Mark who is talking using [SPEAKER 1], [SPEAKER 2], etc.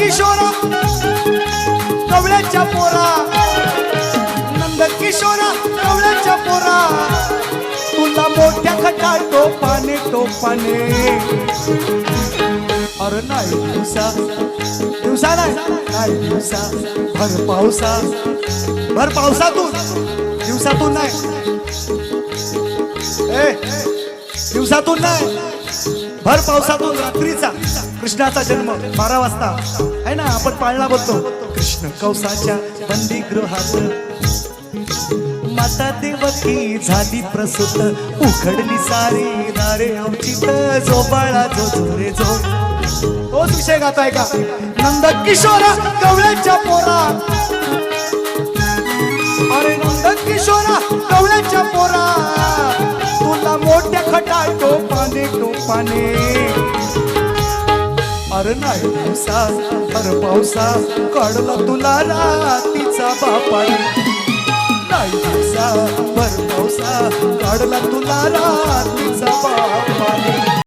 [SPEAKER 1] किशोरा कवळ्याच्या पोरा, नंद किशोरा कवळ्याच्या पोरा, तुला मोठ्या खटा टोपाने टोपाने. अरे नाही दिवसा दिवसा नाही दिवसा भर पावसातून दिवसातून नाही, दिवसातून नाही, भर पावसातून रात्रीचा कृष्णाचा जन्म 12 वाजता आहे ना, आपण पाळणा बोलतो. कृष्ण कौसाच्या बंदीगृहात माता देवकी झाली प्रसूत, उखडली सारी दारे अवचित, जो बाळा जो झोरे जो. तोच विषय गाताय का? नंद किशोरा कवळ्याच्या पोरा, अरे नंद किशोरा कवळ्याच्या पोरा, तुला मोठ्या खटा टोपाने टोपाने. अरे नाही दिवसा भर पावसा काढला तुला रातीचा बापाने. नाही दिवसा भर पावसा काढला तुला रातीचा बापाने.